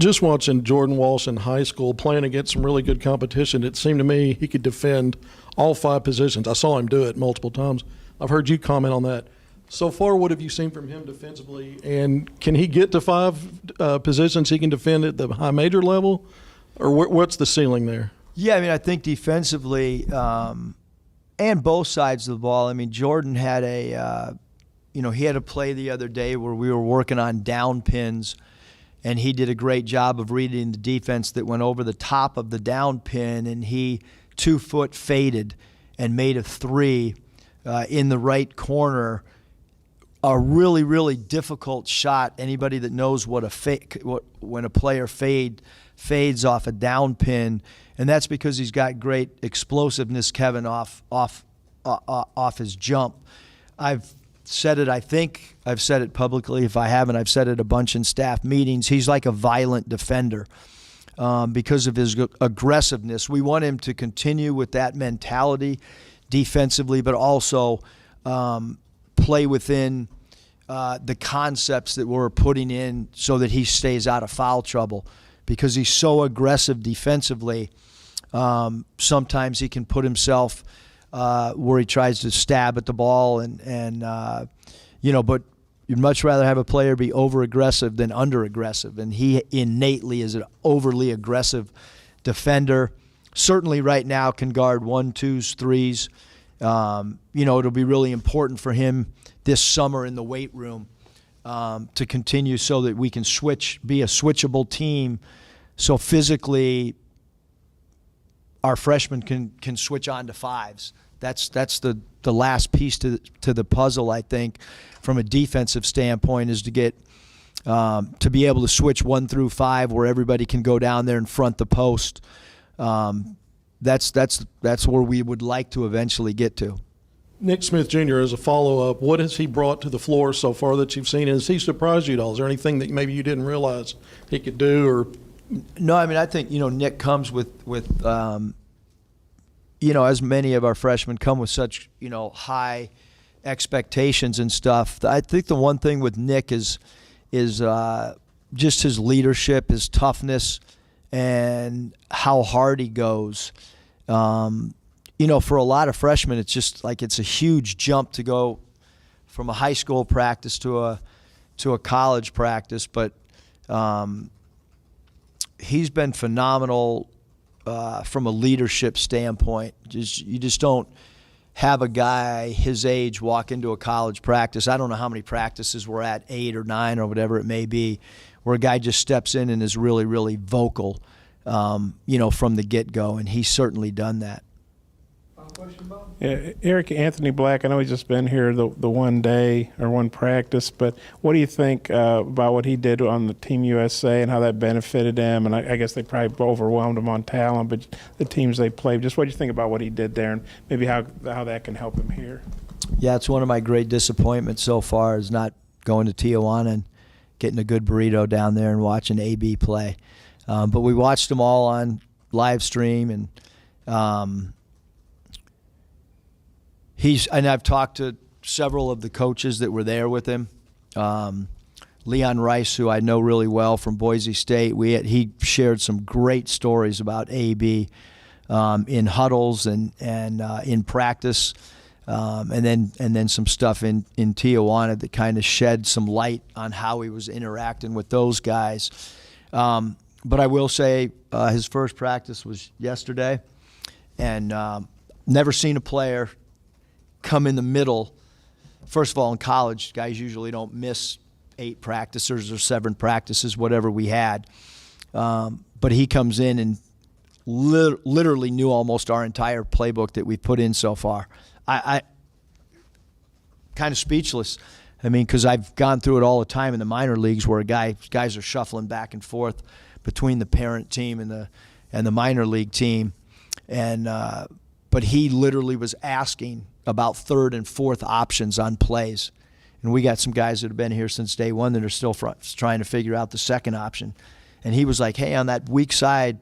Just watching Jordan Walsh in high school playing against some really good competition, it seemed to me he could defend all 5 positions. I saw him do it multiple times. I've heard you comment on that. So far, what have you seen from him defensively? And can he get to 5 positions he can defend at the high major level? Or what's the ceiling there? Yeah, I mean, I think defensively and both sides of the ball. I mean, Jordan had he had a play the other day where we were working on down pins, and he did a great job of reading the defense that went over the top of the down pin, and he 2-foot faded and made a 3 in the right corner. A really, really difficult shot. Anybody that knows when a player fades off a down pin, and that's because he's got great explosiveness, Kevin, off his jump. I've said it. I think I've said it publicly. If I haven't, I've said it a bunch in staff meetings. He's like a violent defender because of his aggressiveness. We want him to continue with that mentality defensively, but also play within the concepts that we're putting in so that he stays out of foul trouble, because he's so aggressive defensively. Sometimes he can put himself where he tries to stab at the ball, but you'd much rather have a player be over-aggressive than under-aggressive, and he innately is an overly aggressive defender. Certainly right now can guard 1, 2s, 3s. It'll be really important for him this summer in the weight room to continue so that we can be a switchable team. So physically, our freshmen can switch on to 5s. That's the last piece to the puzzle, I think, from a defensive standpoint, is to get to be able to switch 1 through 5 where everybody can go down there and front the post. That's where we would like to eventually get to. Nick Smith Jr., as a follow-up, what has he brought to the floor so far that you've seen? Has he surprised you at all? Is there anything that maybe you didn't realize he could do? Or no, I mean, I think Nick comes with as many of our freshmen come with such high expectations and stuff. I think the one thing with Nick is just his leadership, his toughness, and how hard he goes. For a lot of freshmen, it's just like it's a huge jump to go from a high school practice to a college practice. But he's been phenomenal from a leadership standpoint. You just don't have a guy his age walk into a college practice. I don't know how many practices we're at, 8 or 9 or whatever it may be, where a guy just steps in and is really, really vocal, from the get-go, and he's certainly done that. Question, Bob? Yeah, Eric Anthony Black, I know he's just been here the one day or one practice, but what do you think about what he did on the Team USA and how that benefited him? And I guess they probably overwhelmed him on talent, but the teams they played, just what do you think about what he did there and maybe how that can help him here? Yeah, it's one of my great disappointments so far is not going to Tijuana and getting a good burrito down there and watching AB play. But we watched them all on live stream, and I've talked to several of the coaches that were there with him. Leon Rice, who I know really well from Boise State, he shared some great stories about AB in huddles and in practice, and then some stuff in Tijuana that kind of shed some light on how he was interacting with those guys. But I will say his first practice was yesterday, and never seen a player come in the middle. First of all, in college, guys usually don't miss 8 practices or 7 practices, whatever we had. But he comes in and literally knew almost our entire playbook that we've put in so far. I kind of speechless. I mean, because I've gone through it all the time in the minor leagues where guys are shuffling back and forth between the parent team and the minor league team. But he literally was asking about 3rd and 4th options on plays. And we got some guys that have been here since day one that are still trying to figure out the 2nd option. And he was like, hey, on that weak side,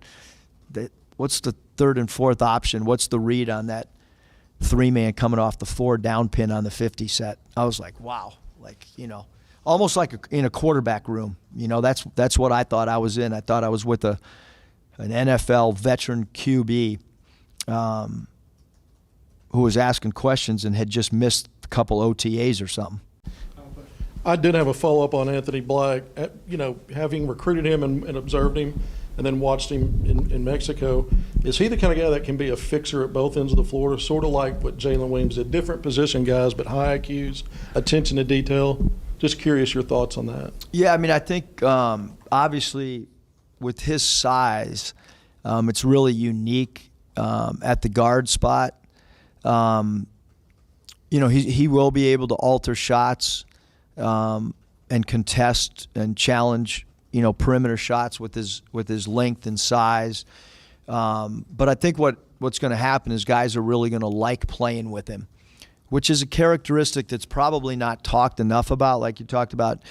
what's the 3rd and 4th option? What's the read on that 3-man coming off the 4 down pin on the 50 set? I was like, wow. almost like in a quarterback room. That's what I thought I was in. I thought I was with an NFL veteran QB who was asking questions and had just missed a couple OTAs or something. I did have a follow-up on Anthony Black. Having recruited him and observed him and then watched him in Mexico, is he the kind of guy that can be a fixer at both ends of the floor, sort of like what Jaylen Williams did? Different position guys, but high IQs, attention to detail. Just curious your thoughts on that. Yeah, I mean, I think obviously with his size, it's really unique at the guard spot. He will be able to alter shots and contest and challenge, perimeter shots with his length and size. But I think what's going to happen is guys are really going to like playing with him, which is a characteristic that's probably not talked enough about. Like you talked about,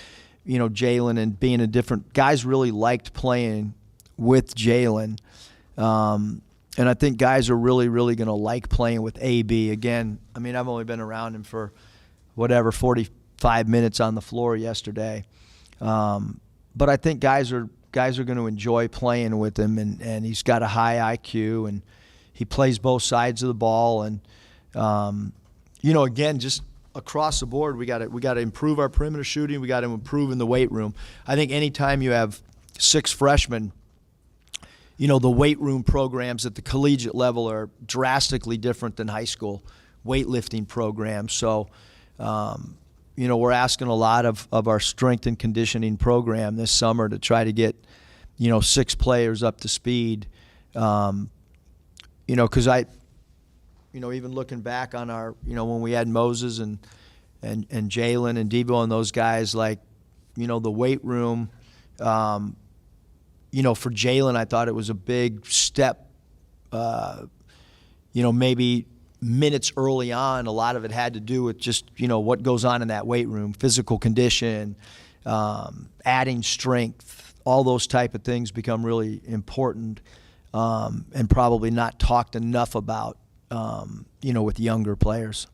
Jaylen and being a different – guys really liked playing with Jaylen. And I think guys are really, really going to like playing with AB. Again, I mean, I've only been around him for 45 minutes on the floor yesterday. But I think guys are going to enjoy playing with him, and he's got a high IQ, and he plays both sides of the ball. And again, just across the board, we got to improve our perimeter shooting. We got to improve in the weight room. I think anytime you have 6 freshmen, the weight room programs at the collegiate level are drastically different than high school weightlifting programs. So, we're asking a lot of our strength and conditioning program this summer to try to get, 6 players up to speed. Because even looking back on our, when we had Moses and Jaylen and Debo and those guys, like, the weight room, for Jaylen, I thought it was a big step, maybe minutes early on. A lot of it had to do with just, what goes on in that weight room, physical condition, adding strength, all those type of things become really important and probably not talked enough about, with younger players.